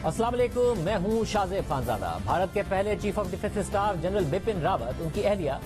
अस्सलाम वालेकुम, मैं हूं शाहजेब खानजादा। भारत के पहले chief of defence staff general Bipin Rawat, उनकी अहलिया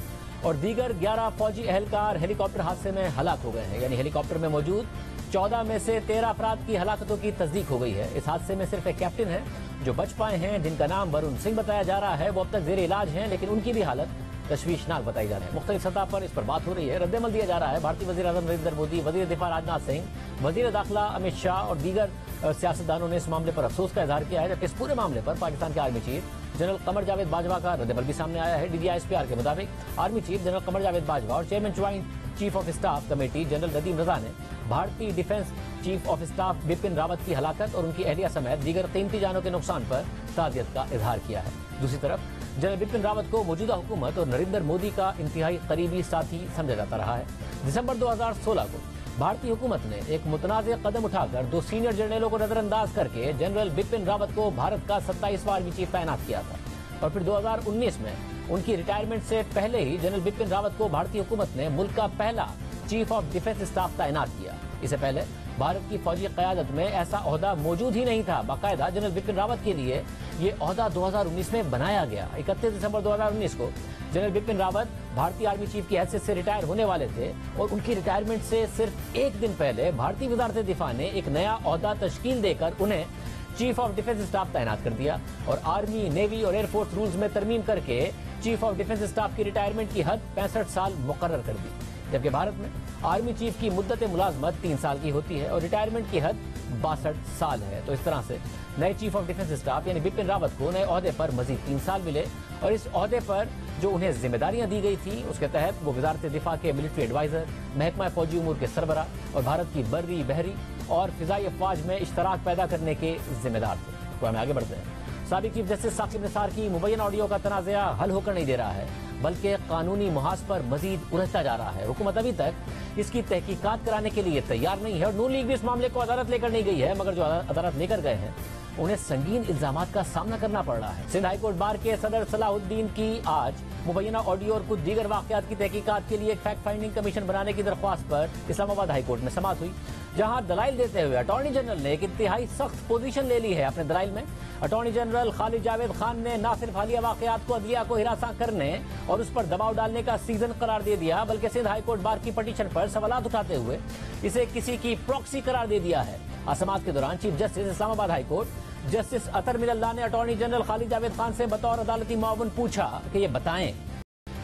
और दीगर 11 फौजी अहलकार हेलीकॉप्टर हादसे में हलाक हो गए हैं। यानी हेलीकॉप्टर में मौजूद 14 में से 13 अफराद की हलाकतों की तस्दीक हो गई है। इस हादसे में सिर्फ एक कैप्टन है जो बच पाए हैं, जिनका नाम वरुण सिंह बताया जा रहा है। वो अब तक जेर इलाज हैं, लेकिन उनकी भी हालत तशवीशनाक बताई जा रही है। मुख्तलिफ सतह पर इस पर बात हो रही है। रद्दमल दिया जा रहा है। भारतीय वज़ीर आज़म नरेंद्र मोदी, वज़ीर दिफा राजनाथ सिंह, वज़ीर दाखिला अमित शाह और दीगर सियासतदानों ने इस मामले पर अफसोस का इजहार किया है। जबकि इस पूरे मामले पर पाकिस्तान के army chief general Qamar Javed Bajwa का रद्दमल भी सामने आया है। DDISPR के मुताबिक army chief general Qamar Javed Bajwa और chairman joint chief of staff committee general Nadeem Raza ने भारतीय defence chief of staff Bipin Rawat की हलाकत और उनकी अहलिया समेत दीगर कीमती जानों के नुकसान पर ताज़ियत का इजहार किया है। दूसरी तरफ जनरल बिपिन रावत को मौजूदा हुकूमत और नरेंद्र मोदी का इंतहाई करीबी साथी समझा जाता रहा है। दिसंबर 2016 को भारतीय हुकूमत ने एक मुतनाज़ कदम उठाकर 2 सीनियर जनरलों को नजरअंदाज करके जनरल बिपिन रावत को भारत का 27वां आर्मी चीफ तैनात किया था। और फिर 2019 में उनकी रिटायरमेंट से पहले ही जनरल बिपिन रावत को भारतीय हुकूमत ने मुल्क का पहला चीफ ऑफ डिफेंस स्टाफ तैनात किया। इससे पहले भारत की फौजी क़यादत में ऐसा ओहदा मौजूद ही नहीं था। बाकायदा जनरल बिपिन रावत के लिए ये ओहदा 2019 में बनाया गया। 31 दिसंबर 2019 को जनरल बिपिन रावत भारतीय आर्मी चीफ की हैसियत से रिटायर होने वाले थे और उनकी रिटायरमेंट से सिर्फ एक दिन पहले भारतीय वज़ारत दिफा ने एक नया ओहदा तश्कील देकर उन्हें चीफ ऑफ डिफेंस स्टाफ तैनात कर दिया और आर्मी, नेवी और एयरफोर्स रूल्स में तरमीम करके चीफ ऑफ डिफेंस स्टाफ की रिटायरमेंट की हद 65 साल मुकर्रर कर दी। जबकि भारत में आर्मी चीफ की मुद्दत मुलाजमत 3 साल की होती है और रिटायरमेंट की हद 62 साल है। तो इस तरह से नए चीफ ऑफ डिफेंस स्टाफ यानी बिपिन रावत को नए ओहदे पर मजीद 3 साल मिले और इस ओहदे पर जो उन्हें जिम्मेदारियां दी गई थी उसके तहत वो वज़ारत दिफा के मिलिट्री एडवाइजर, महकमा फौजी उमूर के सरबरा और भारत की बर्री, बहरी और फिजाई अफवाज में इश्तराक पैदा करने के जिम्मेदार थे। तो हमें आगे बढ़ते हैं। साबिक चीफ जस्टिस साकिब निसार की मुबैना ऑडियो का तनाज़ा हल होकर नहीं दे रहा है, बल्कि कानूनी मुहाज पर मजीद उलझता जा रहा है। हुकूमत अभी तक इसकी तहकीकात कराने के लिए तैयार नहीं है और नून लीग भी इस मामले को अदालत लेकर नहीं गई है। मगर जो अदालत लेकर गए हैं उन्हें संगीन इल्जामात का सामना करना पड़ रहा है। सिंध हाईकोर्ट बार के सदर सलाहुद्दीन की आज मुबैना ऑडियो और कुछ दीगर वाकयात की तहकीकात के लिए एक फैक्ट फाइंडिंग कमीशन बनाने की दरख्वास्त पर इस्लामाबाद हाईकोर्ट में समाअत हुई, जहां दलाइल देते हुए अटॉर्नी जनरल ने एक इंतहाई सख्त पोजीशन ले ली है। अपने दलाइल में अटॉर्नी जनरल खालिद जावेद खान ने न सिर्फ हालिया वाकयात को अदलिया को हिरासा करने और उस पर दबाव डालने का सीजन करार दे दिया, बल्कि सिंध हाईकोर्ट बार की पटिशन पर सवालात उठाते हुए इसे किसी की प्रॉक्सी करार दे दिया है। समाअत के दौरान chief justice Islamabad high court justice Athar Minallah ने अटॉर्नी जनरल खालिद जावेद खान से बतौर अदालती मुआवन पूछा कि ये बताएं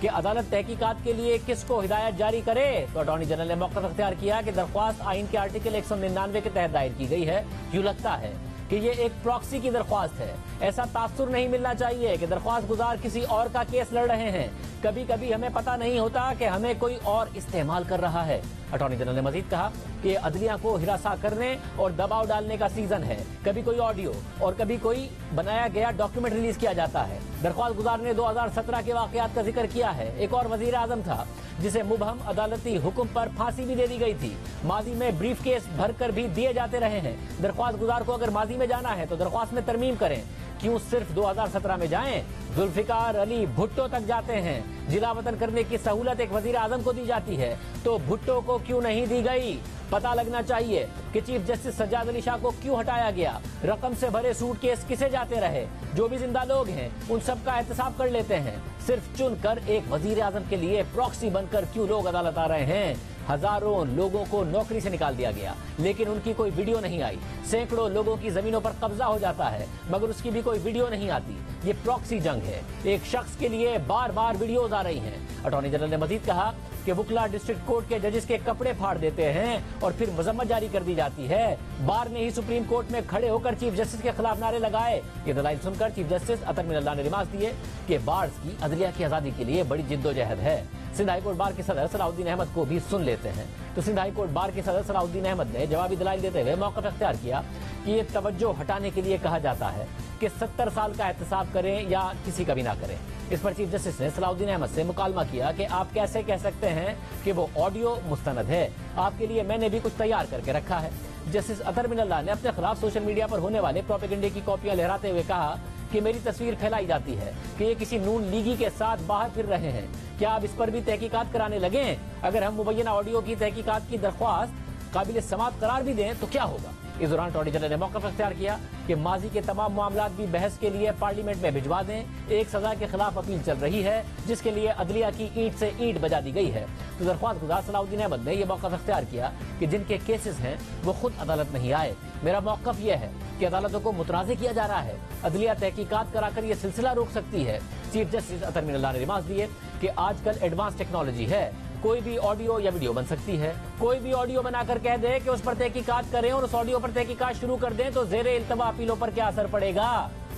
कि अदालत तहकीकात के लिए किसको हिदायत जारी करे। तो अटॉर्नी जनरल ने मौक़िफ़ अख्तियार किया कि दरख्वास्त आइन के आर्टिकल 199 के तहत दायर की गई है। यूं लगता है कि ये एक प्रॉक्सी की दरख्वास्त है। ऐसा तासुर नहीं मिलना चाहिए कि दरख्वास्त गुजार किसी और का केस लड़ रहे हैं। कभी कभी हमें पता नहीं होता कि हमें कोई और इस्तेमाल कर रहा है। अटॉर्नी जनरल ने मजीद कहा कि अदलिया को हिरासा करने और दबाव डालने का सीजन है। कभी कोई ऑडियो और कभी कोई बनाया गया डॉक्यूमेंट रिलीज किया जाता है। दरख्वास्त गुजार ने 2017 के वाकयात का जिक्र किया है। एक और वजीर आजम था जिसे मुबहम अदालती हुक्म पर फांसी भी दे दी गई थी। माजी में ब्रीफ केस भरकर भी दिए जाते रहे हैं। दरख्वास्त गुजार को अगर माजी में जाना है तो दरख्वास्त में तरमीम करें, क्यों सिर्फ 2017 में जाएं? जुल्फिकार अली भुट्टो तक जाते हैं। जिला वतन करने की सहूलत एक वजीर आजम को दी जाती है तो भुट्टो को क्यों नहीं दी गई? पता लगना चाहिए कि चीफ जस्टिस सज्जाद अली शाह को क्यों हटाया गया। रकम से भरे सूटकेस किसे जाते रहे? जो भी जिंदा लोग हैं उन सब का एहतसाब कर लेते हैं। सिर्फ चुनकर एक वजीर आजम के लिए प्रॉक्सी बनकर क्यों लोग अदालत आ रहे हैं? हजारों लोगों को नौकरी से निकाल दिया गया लेकिन उनकी कोई वीडियो नहीं आई। सैकड़ों लोगों की जमीनों पर कब्जा हो जाता है मगर उसकी भी कोई वीडियो नहीं आती। ये प्रॉक्सी जंग है। एक शख्स के लिए बार बार वीडियोज आ रही हैं। अटॉर्नी जनरल ने मजीद कहा कि वुकला डिस्ट्रिक्ट कोर्ट के जजेस के कपड़े फाड़ देते हैं और फिर मजम्मत जारी कर दी जाती है। बार ने ही सुप्रीम कोर्ट में खड़े होकर चीफ जस्टिस के खिलाफ नारे लगाए। ये दलाइल सुनकर चीफ जस्टिस अतर मिनल्ला ने रिमार्क दिए कि बार्स की अदलिया की आजादी के लिए बड़ी जिद्दोजहद है। सिंध हाईकोर्ट बार के सदर सलाहुद्दीन अहमद को भी सुन लेते हैं। तो सिंध हाईकोर्ट बार के सदर सलाहुद्दीन अहमद ने जवाबी दलाइल देते हुए मौक़िफ़ अख्तियार किया कि ये तवज्जो हटाने के लिए कहा जाता है कि 70 साल का एहतसाब करें या किसी का भी ना करें। इस पर चीफ जस्टिस ने सलाहुद्दीन अहमद से मुकालमा किया कि आप कैसे कह सकते हैं कि वो ऑडियो मुस्तनद है? आपके लिए मैंने भी कुछ तैयार करके रखा है। जस्टिस अतर मिनल्ला ने अपने खिलाफ सोशल मीडिया पर होने वाले प्रोपेगेंडे की कॉपियां लहराते हुए कहा कि मेरी तस्वीर फैलाई जाती है कि ये किसी नून लीगी के साथ बाहर फिर रहे हैं। क्या आप इस पर भी तहकीकात कराने लगे? अगर हम मुबैना ऑडियो की तहकीकात की दरख्वास्त काबिल समाअत करार भी दें तो क्या होगा? इस दौरान अटॉर्नी जनरल ने मौका अख्तियार किया कि माजी के तमाम मामला भी बहस के लिए पार्लियामेंट में भिजवा दें। एक सजा के खिलाफ अपील चल रही है जिसके लिए अदलिया की ईंट से ईंट बजा दी गई है। तो दरख्वास्त गुजार सलाउद्दीन अहमद ने यह मौका अख्तियार किया कि जिनके केसेस हैं वो खुद अदालत नहीं आए। मेरा मौकफ यह है कि अदालतों को मुतराज़े किया जा रहा है। अदलिया तहकीकात कराकर यह सिलसिला रोक सकती है। चीफ जस्टिस अतर मिनल्लाह ने रिमार्क दिए कि आजकल एडवांस टेक्नोलॉजी है, कोई भी ऑडियो या वीडियो बन सकती है। कोई भी ऑडियो बनाकर कह दे कि उस पर तहकीकात करें और उस ऑडियो पर तहकीकात शुरू कर दें तो जेरे इल्तवा अपीलों पर क्या असर पड़ेगा।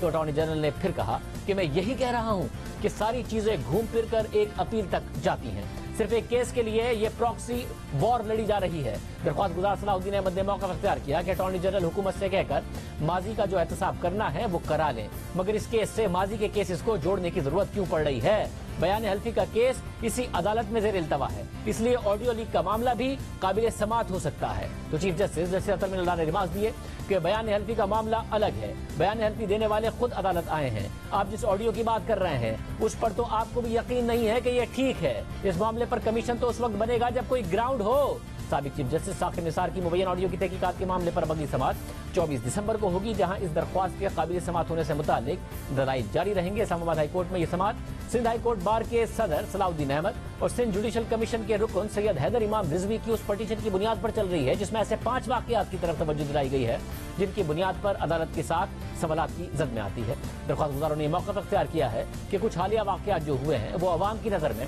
तो अटॉर्नी जनरल ने फिर कहा कि मैं यही कह रहा हूं कि सारी चीजें घूम फिर कर एक अपील तक जाती हैं। सिर्फ एक केस के लिए ये प्रॉक्सी वॉर लड़ी जा रही है। दरख्वास्त गुजार सलाउद्दीन अहमद ने मौका अख्तियार किया कि अटॉर्नी जनरल हुकूमत से कहकर माजी का जो एहतसाब करना है वो करा लें, मगर इस केस से माजी के केसेस को जोड़ने की जरूरत क्यों पड़ रही है। बयान हल्फी का केस इसी अदालत में जेर इल्तवा है, इसलिए ऑडियो लीक का मामला भी काबिल समाअत हो सकता है। तो चीफ जस्टिस अतर मिनल्लाह ने रिमार्क दिए कि बयान हल्फी का मामला अलग है। बयान हल्फी देने वाले खुद अदालत आए हैं। आप जिस ऑडियो की बात कर रहे हैं उस पर तो आपको भी यकीन नहीं है कि यह ठीक है। इस मामले पर कमीशन तो उस वक्त बनेगा जब कोई ग्राउंड हो। साबिक चीफ जस्टिस साकिब निसार की मुबैयन ऑडियो की तहकीकात के मामले पर अगली समाअत 24 दिसंबर को होगी, जहां इस दरख्वास्त के काबिल समाअत होने से मुतालिक दलाइल जारी रहेंगे। इस्लामाबाद हाई कोर्ट में यह समाअत सिंध हाई कोर्ट बार के सदर सलाउद्दीन अहमद और सिंध जुडिशल कमीशन के रुकन सैयद हैदर इमाम रिजवी की उस पटिशन की बुनियाद पर चल रही है जिसमें ऐसे 5 वाकयात की तरफ तवज्जो दिलाई गई है जिनकी बुनियाद पर अदालत के साथ सवालात की जद में आती है। दरख्वास्त गुजारों ने मौका अख्तियार किया है कि कुछ हालिया वाकयात जो हुए हैं वो अवाम की नजर में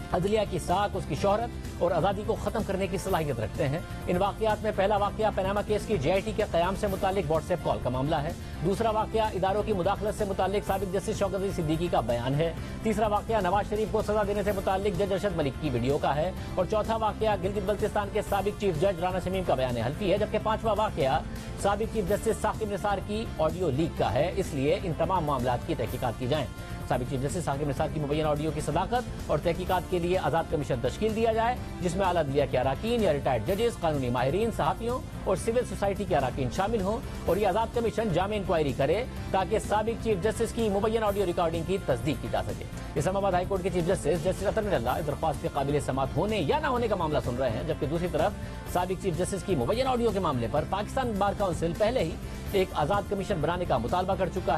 अदलिया की साख, उसकी शोहरत और आज़ादी को खत्म करने की सलाहियत रखते हैं। इन वाकयात में पहला वाकया पनामा केस की JIT के क़याम से मुतालिक व्हाट्सएप कॉल का मामला है। दूसरा वाकया इदारों की मुदाखलत से मुतालिक साबिक जस्टिस शौकत अली सिद्दीकी का बयान है। तीसरा वाकया नवाज शरीफ को सजा देने से मुतालिक जज अरशद मलिक की वीडियो का है। और चौथा वाकया गिलगित बल्तिस्तान के साबिक चीफ जज राना शमीम का बयान हल्फी है। जबकि 5वां वाकया साबिक चीफ जस्टिस साकिब निसार की ऑडियो लीक का है। इसलिए इन तमाम मामलात की तहकीकात की जाए। साबिक चीफ जस्टिस साकिब निसार की मुबैयन ऑडियो की सदाकत और तहकीकात के लिए आजाद कमीशन तश्कील दिया जाए जिसमें आला अदलिया के अराकीन या रिटायर्ड जजेस, कानूनी माहिरीन, सहाफियों और सिविल सोसाइटी के अराकीन शामिल हों और ये आजाद कमीशन जामे इंक्वायरी करे ताकि साबिक चीफ जस्टिस की मुबैयन ऑडियो रिकॉर्डिंग की तस्दीक की जा सके। इस्लामाबाद हाई कोर्ट के चीफ जस्टिस अतर मिनल्लाह दरख्वास्त के काबिल समाअत होने या न होने का मामला सुन रहे हैं, जबकि दूसरी तरफ साबिक चीफ जस्टिस की मुबैयन ऑडियो के मामले पर पाकिस्तान बार काउंसिल पहले ही एक आजाद कमीशन बनाने का मुतालबा कर चुका है।